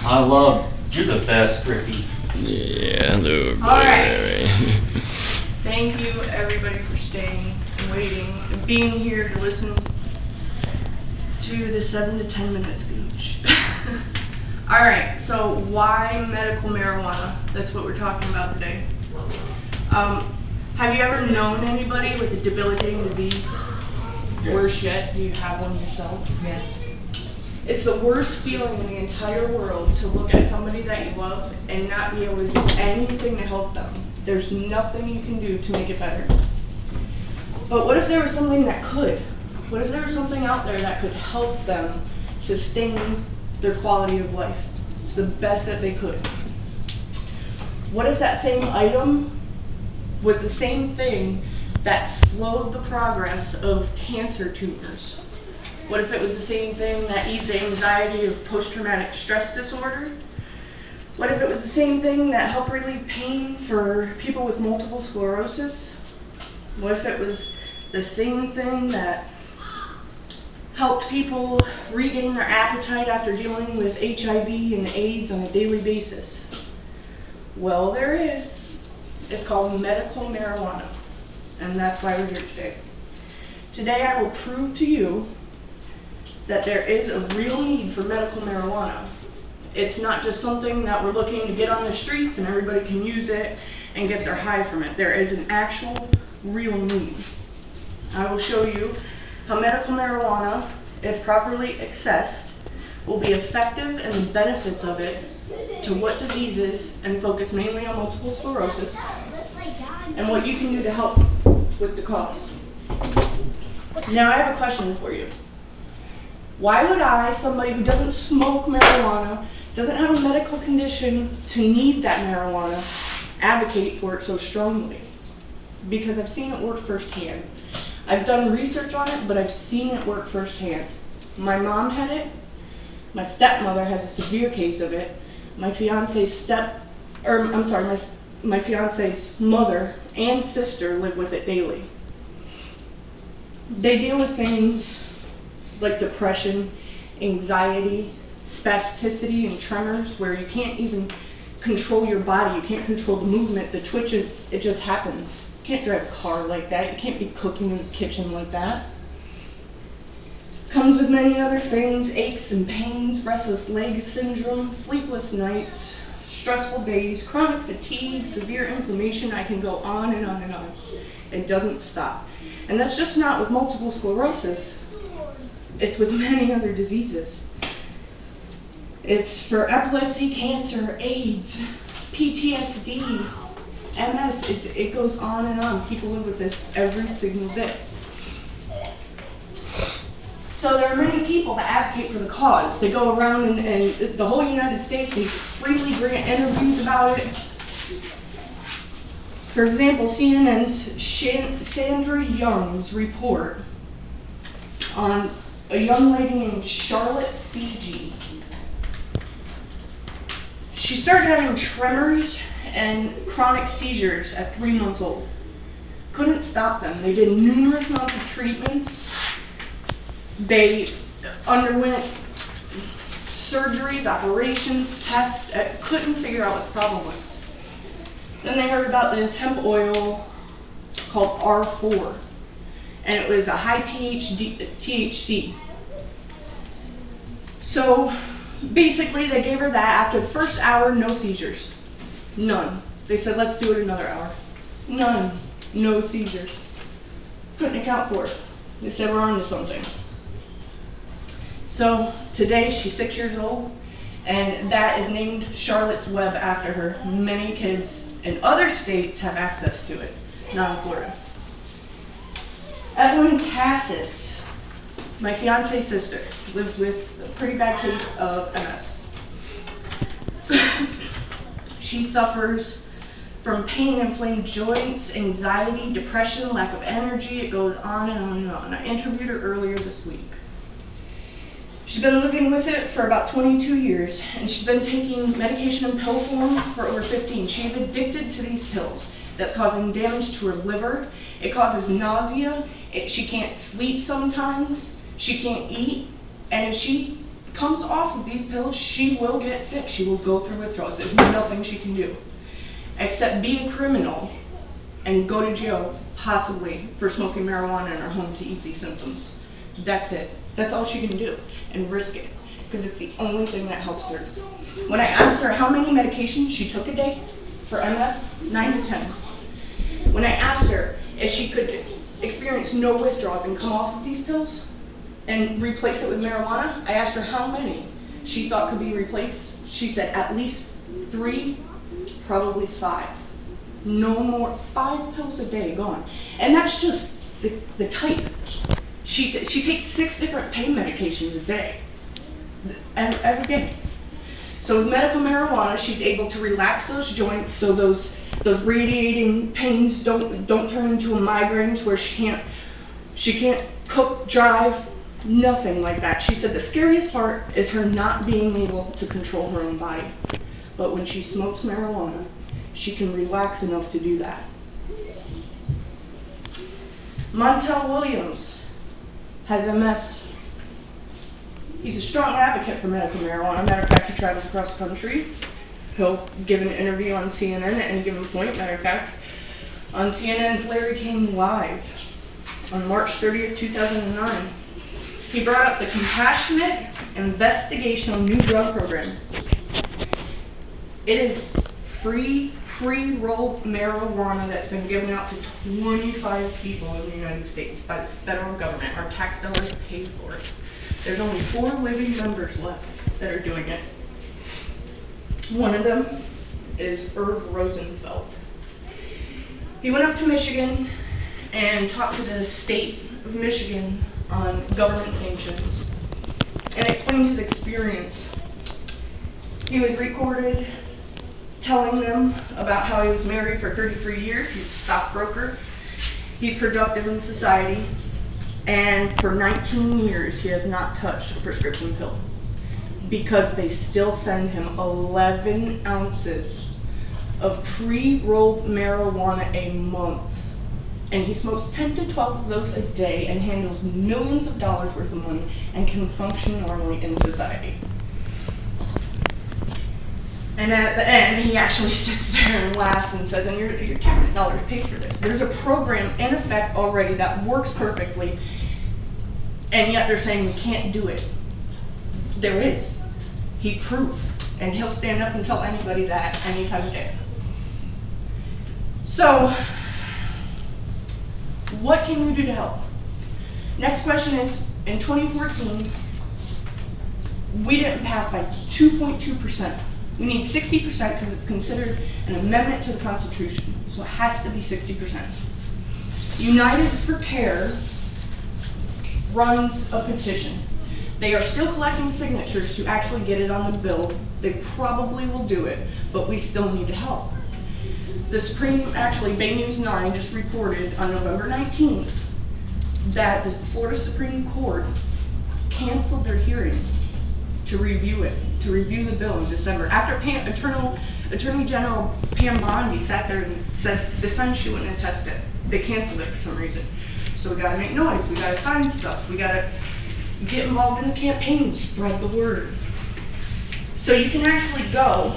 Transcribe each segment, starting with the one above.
I love, you're the best, Ricky. Yeah, dude. All right. Thank you, everybody, for staying and waiting and being here to listen to the 7 to 10 minute speech. All right, so why medical marijuana? That's what we're talking about today. Have you ever known anybody with a debilitating disease? Yes. Worse yet, do you have one yourself? Yes. It's the worst feeling in the entire world to look at somebody that you love and not be able to do anything to help them. There's nothing you can do to make it better. But what if there was something that could? What if there was something out there that could help them sustain their quality of life? It's the best that they could. What if that same item was the same thing that slowed the progress of cancer tumors? What if it was the same thing that eased the anxiety of post-traumatic stress disorder? What if it was the same thing that helped relieve pain for people with multiple sclerosis? What if it was the same thing that helped people regain their appetite after dealing with HIV and AIDS on a daily basis? Well, there is. It's called medical marijuana, and that's why we're here today. Today I will prove to you that there is a real need for medical marijuana. It's not just something that we're looking to get on the streets and everybody can use it and get their high from it. There is an actual, real need. I will show you how medical marijuana, if properly accessed, will be effective and the benefits of it to what diseases, and focus mainly on multiple sclerosis, and what you can do to help with the cost. Now I have a question for you. Why would I, somebody who doesn't smoke marijuana, doesn't have a medical condition to need that marijuana, advocate for it so strongly? Because I've seen it work firsthand. I've done research on it, but I've seen it work firsthand. My mom had it. My stepmother has a severe case of it. My fiance's my fiance's mother and sister live with it daily. They deal with things like depression, anxiety, spasticity, and tremors, where you can't even control your body, you can't control the movement, the twitches, it just happens. You can't drive a car like that, you can't be cooking in the kitchen like that. Comes with many other things: aches and pains, restless leg syndrome, sleepless nights, stressful days, chronic fatigue, severe inflammation. I can go on and on and on. It doesn't stop. And that's just not with multiple sclerosis. It's with many other diseases. It's for epilepsy, cancer, AIDS, PTSD, MS. It goes on and on. People live with this every single day. So there are many people that advocate for the cause. They go around and the whole United States, they freely grant interviews about it. For example, CNN's Sandra Young's report on a young lady named Charlotte Fiji. She started having tremors and chronic seizures at 3 months old. Couldn't stop them. They did numerous amounts of treatments. They underwent surgeries, operations, tests, couldn't figure out what the problem was. Then they heard about this hemp oil called R4, and it was a high THC. So basically they gave her that. After the first hour, no seizures. None. They said, let's do it another hour. None. No seizures. Couldn't account for it. They said, we're on to something. So today she's 6 years old, and that is named Charlotte's Web after her. Many kids in other states have access to it, not in Florida. Evelyn Cassis, my fiance's sister, lives with a pretty bad case of MS. She suffers from pain, inflamed joints, anxiety, depression, lack of energy. It goes on and on and on. I interviewed her earlier this week. She's been living with it for about 22 years, and she's been taking medication in pill form for over 15. She's addicted to these pills. That's causing damage to her liver. It causes nausea. She can't sleep sometimes. She can't eat. And if she comes off of these pills, she will get sick. She will go through withdrawals. There's nothing she can do except be a criminal and go to jail, possibly, for smoking marijuana in her home to ease these symptoms. That's it. That's all she can do, and risk it, because it's the only thing that helps her. When I asked her how many medications she took a day for MS, 9 to 10. When I asked her if she could experience no withdrawals and come off of these pills and replace it with marijuana, I asked her how many she thought could be replaced. She said at least 3, probably 5. No more. 5 pills a day gone. And that's just the type. She takes 6 different pain medications a day, every day. So with medical marijuana, she's able to relax those joints so those radiating pains don't turn into a migraine to where she can't cook, drive, nothing like that. She said the scariest part is her not being able to control her own body. But when she smokes marijuana, she can relax enough to do that. Montel Williams has MS. He's a strong advocate for medical marijuana. Matter of fact, he travels across the country. He'll give an interview on CNN at any given point. Matter of fact, on CNN's Larry King Live on March 30th, 2009, he brought up the Compassionate Investigational New Drug Program. It is free, pre-rolled marijuana that's been given out to 25 people in the United States by the federal government. Our tax dollars pay for it. There's only 4 living members left that are doing it. One of them is Irv Rosenfeld. He went up to Michigan and talked to the state of Michigan on government sanctions and explained his experience. He was recorded telling them about how he was married for 33 years. He's a stockbroker. He's productive in society. And for 19 years, he has not touched a prescription pill because they still send him 11 ounces of pre-rolled marijuana a month. And he smokes 10 to 12 of those a day and handles millions of dollars worth of money and can function normally in society. And at the end, he actually sits there and laughs and says, and your tax dollars pay for this. There's a program in effect already that works perfectly, and yet they're saying we can't do it. There is. He's proof, and he'll stand up and tell anybody that any time of day. So, what can we do to help? Next question is, in 2014, we didn't pass by 2.2%. We need 60% because it's considered an amendment to the Constitution, so it has to be 60%. United for Care runs a petition. They are still collecting signatures to actually get it on the bill. They probably will do it, but we still need help. The Bay News 9 just reported on November 19th that the Florida Supreme Court canceled their hearing to review the bill in December. After Attorney General Pam Bondi sat there and said this time she wouldn't attest it. They canceled it for some reason. So we gotta make noise, we gotta sign stuff, we gotta get involved in the campaign, spread the word. So you can actually go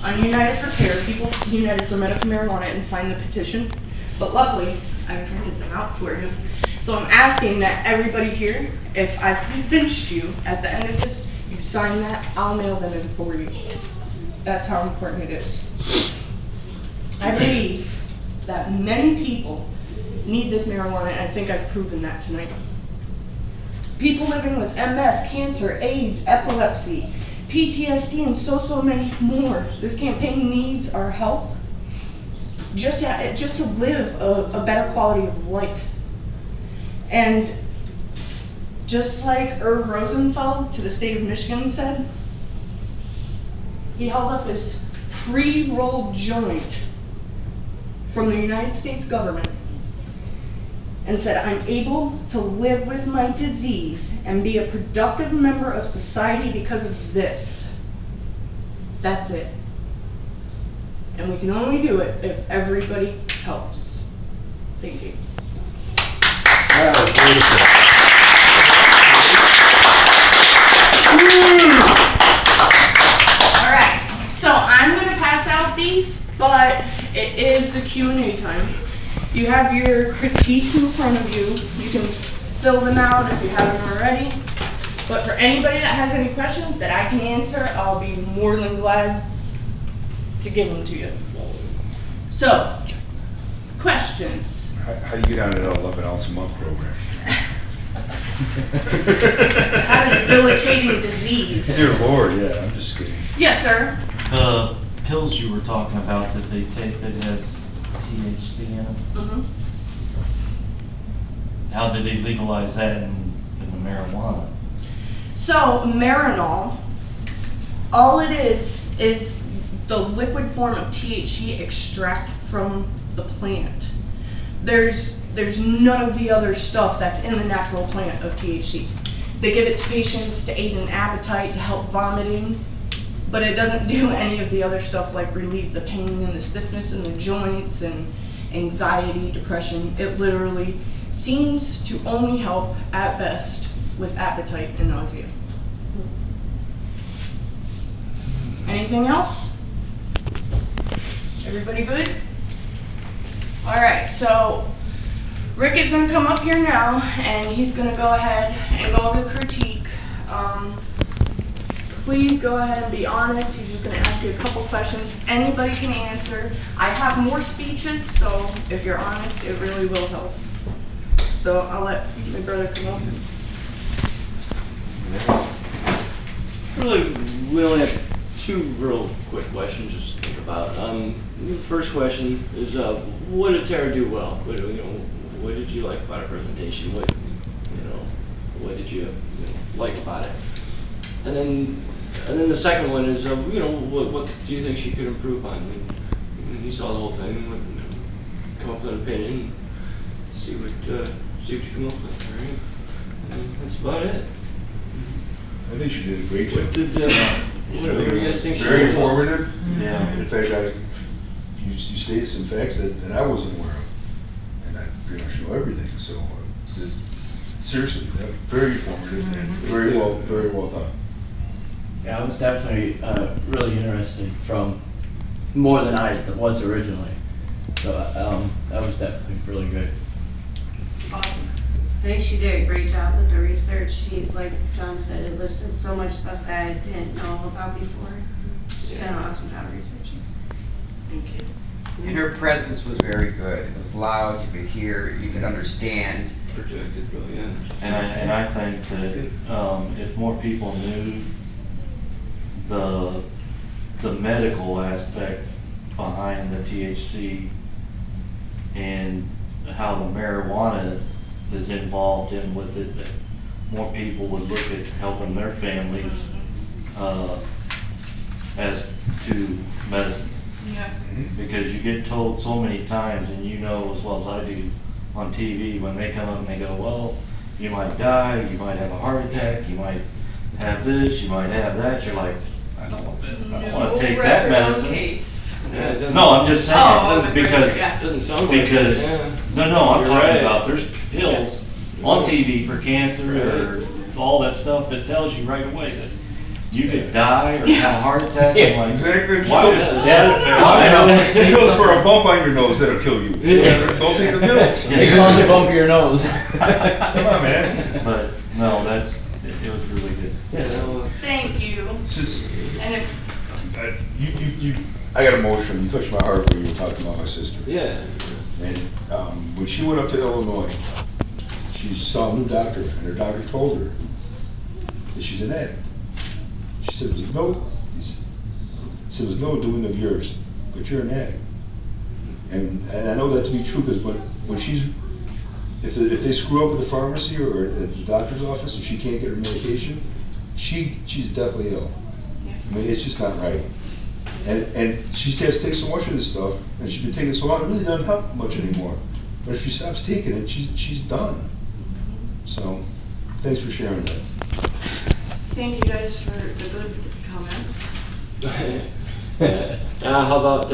on United for Care, people United for Medical Marijuana, and sign the petition. But luckily, I printed them out for you. So I'm asking that everybody here, if I've convinced you at the end of this, you sign that, I'll mail them in for you. That's how important it is. I believe that many people need this marijuana, and I think I've proven that tonight. People living with MS, cancer, AIDS, epilepsy, PTSD, and so many more. This campaign needs our help just to live a better quality of life. And just like Irv Rosenfeld to the state of Michigan said, he held up his pre-rolled joint from the United States government and said, I'm able to live with my disease and be a productive member of society because of this. That's it. And we can only do it if everybody helps. Thank you. That was beautiful. Q&A time. You have your critiques in front of you. You can fill them out if you haven't already. But for anybody that has any questions that I can answer, I'll be more than glad to give them to you. So, questions? How do you get on that 11 ounce a month program? Had a debilitating disease. Dear Lord, yeah, I'm just kidding. Yes, sir. The pills you were talking about that they take that has THC in them, Mm-hmm. how did they legalize that in the marijuana? So, Marinol, all it is the liquid form of THC extract from the plant. There's none of the other stuff that's in the natural plant of THC. They give it to patients to aid in appetite, to help vomiting, but it doesn't do any of the other stuff like relieve the pain and the stiffness in the joints and anxiety, depression. It literally seems to only help at best with appetite and nausea. Anything else? Everybody good? All right, so Rick is going to come up here now, and he's going to go ahead and go over the critique. Please go ahead and be honest. He's just going to ask you a couple questions. Anybody can answer. I have more speeches, so if you're honest, it really will help. So I'll let my brother come up. Really, we only have two real quick questions just to think about. The first question is, what did Tara do well? What did you like about her presentation? What did you like about it? And then the second one is, what do you think she could improve on? I mean, you saw the whole thing. Come up with an opinion. See what you come up with. All right. And that's about it. I think she did a great job. What do you guys think she Very did? informative. Yeah. In fact, you stated some facts that I wasn't aware of, and I pretty much know everything. So, seriously, very informative and very well done. Yeah, I was definitely really interested from more than I was originally. So that was definitely really good. Awesome. I think she did a great job with the research. She, like John said, it listed so much stuff that I didn't know about before. She did an awesome job researching. Thank you. And her presence was very good. It was loud, you could hear, you could understand. Projected brilliant. And I think that if more people knew the medical aspect behind the THC and how the marijuana is involved in with it, that more people would look at helping their families as to medicine. Yeah. Because you get told so many times, and you know as well as I do on TV, when they come up and they go, well, you might die, you might have a heart attack, you might have this, you might have that. You're like, I don't want that. I don't want to take that medicine. Yeah, No, I'm just saying, Oh, because, doesn't sound like because, it, no, I'm You're talking right. about, there's pills on TV for cancer or all that stuff that tells you right away that you could die or have a heart attack. Yeah. I'm like, Exactly. why would I know. I take Pills some- for a bump on your nose that'll kill you. Don't take the pills. It causes a bump in your nose. Come on, man. But, no, it was really good. Thank you. It's just, And if I got emotional. You touched my heart when you were talking about my sister. Yeah. And when she went up to Illinois, she saw a new doctor, and her doctor told her that she's an addict. She said, it was no doing of yours, but you're an addict. And I know that to be true, because when she's, if they screw up at the pharmacy or at the doctor's office and she can't get her medication, she's deathly ill. I mean, it's just not right. And she has to take so much of this stuff, and she's been taking it so long, it really doesn't help much anymore. But if she stops taking it, she's done. So, thanks for sharing that. thank you guys for the good comments. How about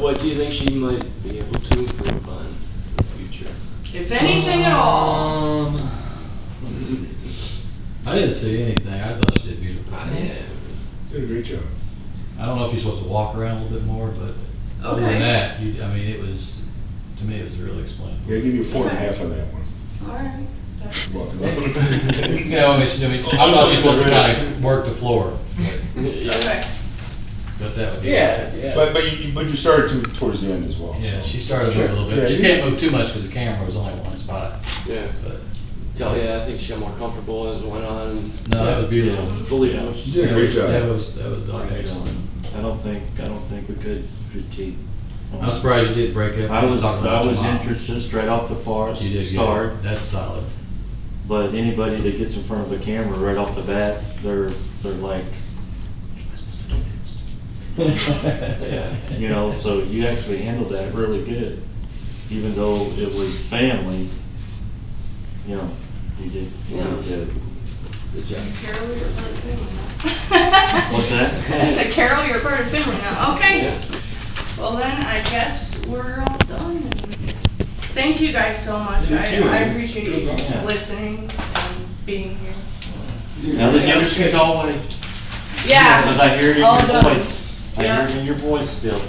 what do you think she might be able to improve on in the future? If anything at all. Let's see. I didn't see anything. I thought she did beautiful. Yeah. Did a great job. I don't know if you're supposed to walk around a little bit more, but Other than Okay. that, I mean, it was, to me, it was really explainable. Yeah, I give you a 4.5 on that one. Alright. That's- Walking You up. know, I thought you were supposed to kind of work the floor, Okay. but that would be. Yeah. But you started towards the end as well. Yeah, so. she started moving a little Yeah, bit. She you- can't move too much because the camera was only one spot, Yeah. but, I think she got more comfortable as it went on. no, that was beautiful. Believe Yeah. it. You did a great job. That was excellent. I don't think we could critique. I'm surprised you didn't break up. I was talking about your mom. interested straight off the first You did start, good. That's solid. but anybody that gets in front of the camera right off the bat, they're like, Yeah. you know, so you actually handled that really good. Even though it was family, you know, you did. Yeah. Good. Good job. Carol, you're part of the family now. What's that? I said, Carol, you're part of the family now. Okay. Yeah. Well then, I guess we're all done. Thank you guys so much. Thank you. I appreciate you Yeah. listening and being here. Now the jitters can go away. Yeah. Because I hear it in All your done. voice. I Yeah. hear it in your voice still.